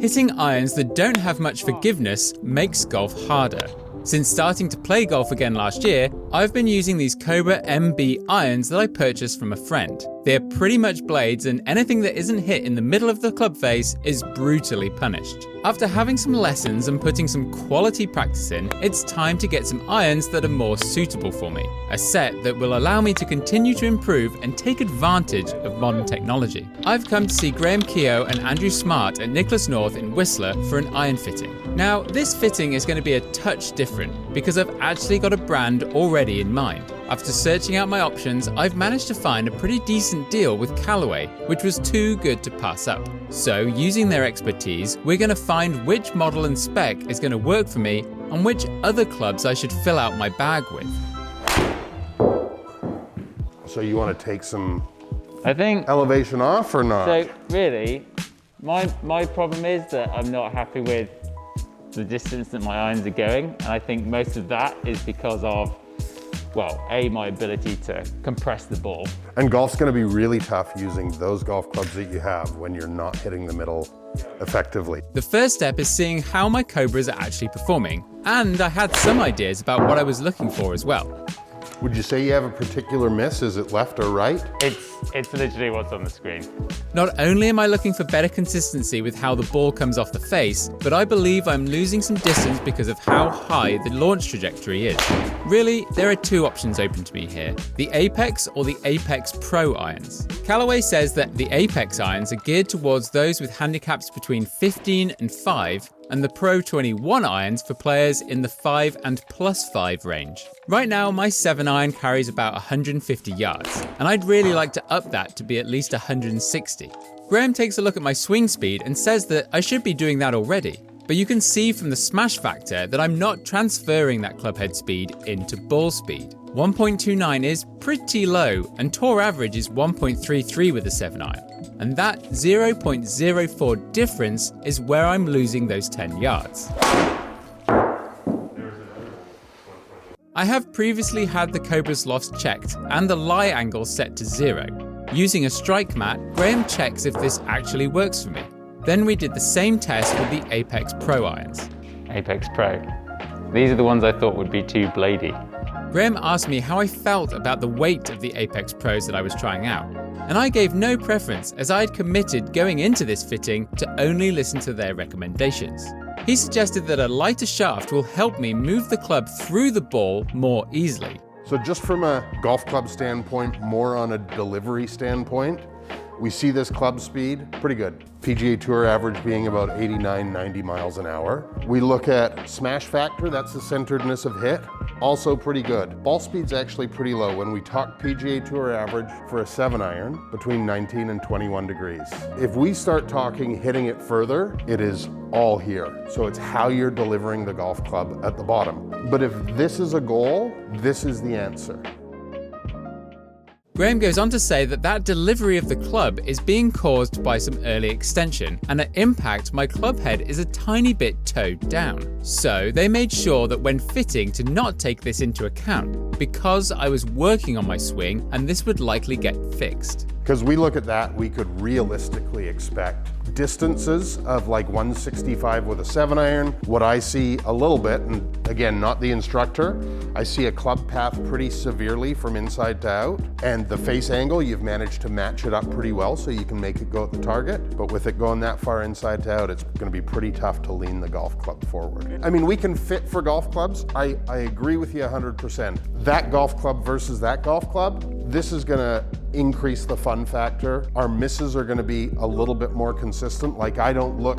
Hitting irons that don't have much forgiveness makes golf harder. Since starting to play golf again last year, I've been using these Cobra MB Irons that I purchased from a friend. They're pretty much blades, and anything that isn't hit in the middle of the club face is brutally punished. After having some lessons and putting some quality practice in, it's time to get some irons that are more suitable for me. A set that will allow me to continue to improve and take advantage of modern technology. I've come to see Graham Kehoe and Andrew Smart at Nicklaus North in Whistler for an iron fitting. Now, this fitting is going to be a touch different because I've actually got a brand already in mind. After searching out my options, I've managed to find a pretty decent deal with Callaway, which was too good to pass up. So, using their expertise, we're going to find which model and spec is going to work for me and which other clubs I should fill out my bag with. So you want to take some elevation off or not? So really, my problem is that I'm not happy with the distance that my irons are going, and I think most of that is because of, well, my ability to compress the ball. And golf's going to be really tough using those golf clubs that you have when you're not hitting the middle effectively. The first step is seeing how my Cobras are actually performing, and I had some ideas about what I was looking for as well. Would you say you have a particular miss? Is it left or right? It's literally what's on the screen. Not only am I looking for better consistency with how the ball comes off the face, but I believe I'm losing some distance because of how high the launch trajectory is. Really, there are two options open to me here, the Apex or the Apex Pro irons. Callaway says that the Apex irons are geared towards those with handicaps between 15 and 5, and the Pro 21 irons for players in the 5 and +5 range. Right now, my 7 iron carries about 150 yards, and I'd really like to up that to be at least 160. Graham takes a look at my swing speed and says that I should be doing that already, but you can see from the smash factor that I'm not transferring that clubhead speed into ball speed. 1.29 is pretty low, and tour average is 1.33 with a 7 iron. And that 0.04 difference is where I'm losing those 10 yards. I have previously had the Cobra's lofts checked and the lie angle set to 0. Using a strike mat, Graham checks if this actually works for me. Then we did the same test with the Apex Pro irons. Apex Pro. These are the ones I thought would be too bladey. Graham asked me how I felt about the weight of the Apex Pros that I was trying out, and I gave no preference as I had committed going into this fitting to only listen to their recommendations. He suggested that a lighter shaft will help me move the club through the ball more easily. So just from a golf club standpoint, more on a delivery standpoint, we see this club speed, pretty good. PGA Tour average being about 89, 90 miles an hour. We look at smash factor, that's the centeredness of hit, also pretty good. Ball speed's actually pretty low. When we talk PGA Tour average for a 7 iron, between 19 and 21 degrees. If we start talking hitting it further, it is all here. So it's how you're delivering the golf club at the bottom. But if this is a goal, this is the answer. Graham goes on to say that that delivery of the club is being caused by some early extension, and at impact my club head is a tiny bit towed down. So they made sure that when fitting to not take this into account, because I was working on my swing and this would likely get fixed. Because we look at that, we could realistically expect distances of like 165 with a 7 iron. What I see a little bit, and again, not the instructor, I see a club path pretty severely from inside to out, and the face angle, you've managed to match it up pretty well so you can make it go at the target. But with it going that far inside to out, it's going to be pretty tough to lean the golf club forward. I mean, we can fit for golf clubs. I agree with you 100%. That golf club versus that golf club, this is going to increase the fun factor. Our misses are going to be a little bit more consistent. Like, I don't look,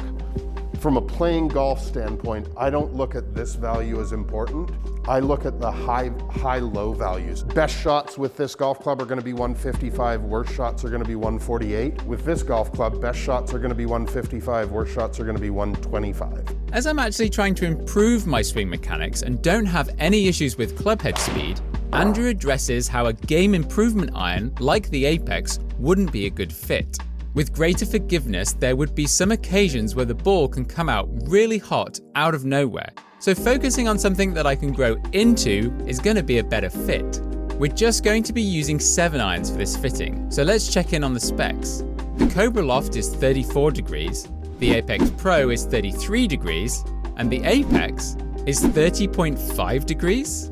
from a playing golf standpoint, I don't look at this value as important. I look at the high-low values. Best shots with this golf club are going to be 155, worst shots are going to be 148. With this golf club, best shots are going to be 155, worst shots are going to be 125. As I'm actually trying to improve my swing mechanics and don't have any issues with clubhead speed, Andrew addresses how a game improvement iron, like the Apex, wouldn't be a good fit. With greater forgiveness, there would be some occasions where the ball can come out really hot out of nowhere. So focusing on something that I can grow into is going to be a better fit. We're just going to be using 7 irons for this fitting, so let's check in on the specs. The Cobra Loft is 34 degrees, the Apex Pro is 33 degrees, and the Apex is 30.5 degrees?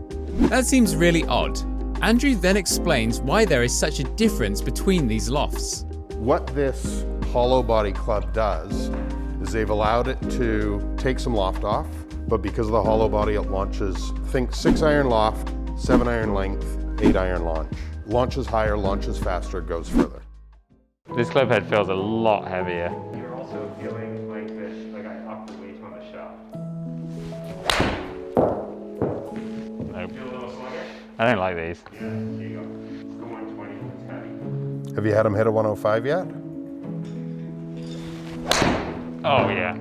That seems really odd. Andrew then explains why there is such a difference between these lofts. What this hollow body club does is they've allowed it to take some loft off, but because of the hollow body it launches, think 6 iron loft, 7 iron length, 8 iron launch. Launches higher, launches faster, goes further. This club head feels a lot heavier. You're also feeling like this, like I upped the weight on the shaft. Nope. Feel a little sluggish? I don't like these. Yeah, here you go. Let's go 120, it's heavy. Have you had them hit a 105 yet? Oh yeah.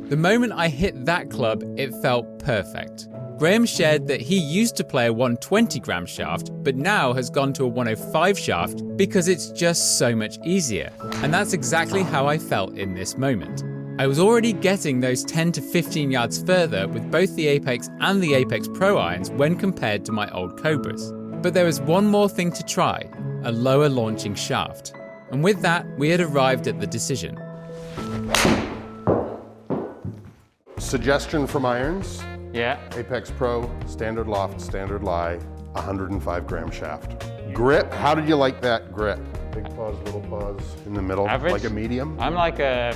The moment I hit that club, it felt perfect. Graham shared that he used to play a 120 gram shaft, but now has gone to a 105 shaft because it's just so much easier. And that's exactly how I felt in this moment. I was already getting those 10 to 15 yards further with both the Apex and the Apex Pro irons when compared to my old Cobras. But there was one more thing to try, a lower launching shaft. And with that, we had arrived at the decision. Suggestion from irons, Yeah. Apex Pro, standard loft, standard lie, 105 gram shaft. Grip, how did you like that grip? Big paws, little paws, in the middle, Average? like a medium? I'm like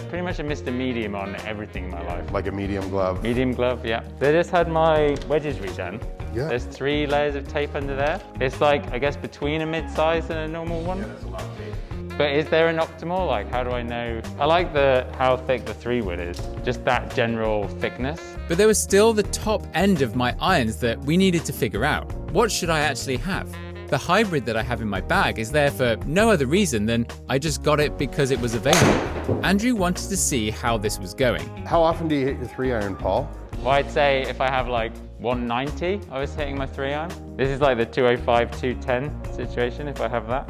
pretty much a Mr. Medium on everything in my life. Like a medium glove. Medium glove, yeah. They just had my wedges redone. Yeah. There's 3 layers of tape under there. It's like, I guess, between a mid-size and a normal one. That's a lot of tape. But is there an optimal? Like, how do I know? I like how thick the 3 wood is. Just that general thickness. But there was still the top end of my irons that we needed to figure out. What should I actually have? The hybrid that I have in my bag is there for no other reason than I just got it because it was available. Andrew wanted to see how this was going. How often do you hit your 3 iron, Paul? Well, I'd say if I have like 190, I was hitting my 3 iron. This is like the 205, 210 situation if I have that.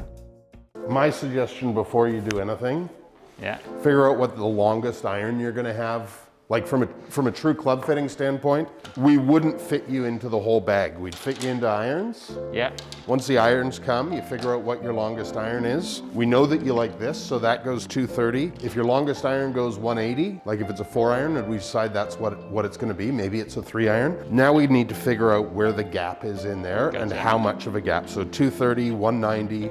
My suggestion before you do anything, Yeah. figure out what the longest iron you're gonna have. Like from a true club fitting standpoint, we wouldn't fit you into the whole bag. We'd fit you into irons. Yeah. Once the irons come, you figure out what your longest iron is. We know that you like this, so that goes 230. If your longest iron goes 180, like if it's a 4 iron, and we decide that's what it's gonna be, maybe it's a 3 iron. Now we need to figure out where the gap is in there and how much of a gap. So 230, 190,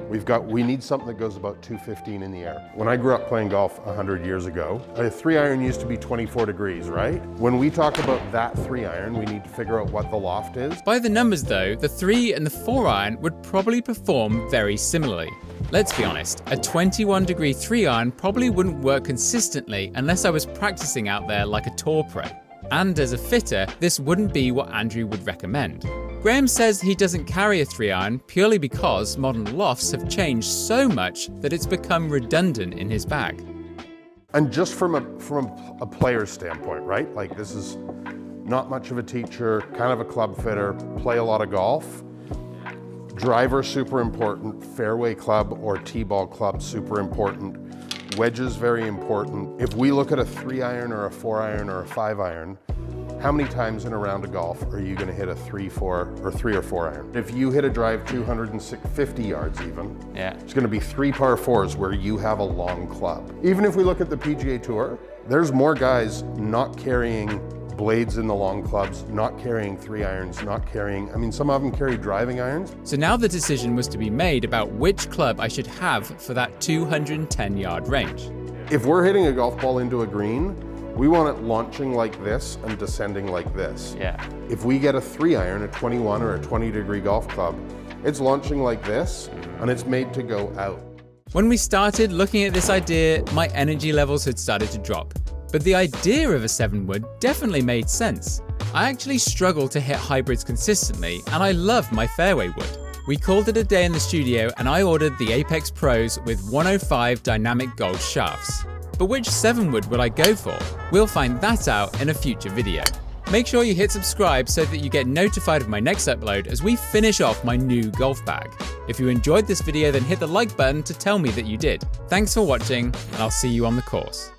we need something that goes about 215 in the air. When I grew up playing golf 100 years ago, a 3 iron used to be 24 degrees. Right? When we talk about that 3 iron, we need to figure out what the loft is. By the numbers though, the 3 and the 4 iron would probably perform very similarly. Let's be honest, a 21 degree 3 iron probably wouldn't work consistently unless I was practicing out there like a tour pro. And as a fitter, this wouldn't be what Andrew would recommend. Graham says he doesn't carry a 3 iron purely because modern lofts have changed so much that it's become redundant in his bag. And just from a player's standpoint, right? Like this is not much of a teacher, kind of a club fitter, play a lot of golf. Driver, super important. Fairway club or T-ball club, super important. Wedges, very important. If we look at a 3 iron or a 4 iron or a 5 iron, how many times in a round of golf are you gonna hit a 3 or 4 iron? If you hit a drive 250 yards even, Yeah. it's gonna be 3 par 4s where you have a long club. Even if we look at the PGA Tour, there's more guys not carrying blades in the long clubs, not carrying 3 irons, some of them carry driving irons. So now the decision was to be made about which club I should have for that 210 yard range. If we're hitting a golf ball into a green, we want it launching like this and descending like this. Yeah. If we get a 3 iron, a 21 or a 20 degree golf club, it's launching like this and it's made to go out. When we started looking at this idea, my energy levels had started to drop. But the idea of a 7 wood definitely made sense. I actually struggle to hit hybrids consistently, and I love my fairway wood. We called it a day in the studio and I ordered the Apex Pros with 105 dynamic gold shafts. But which 7 wood would I go for? We'll find that out in a future video. Make sure you hit subscribe so that you get notified of my next upload as we finish off my new golf bag. If you enjoyed this video, then hit the like button to tell me that you did. Thanks for watching, and I'll see you on the course.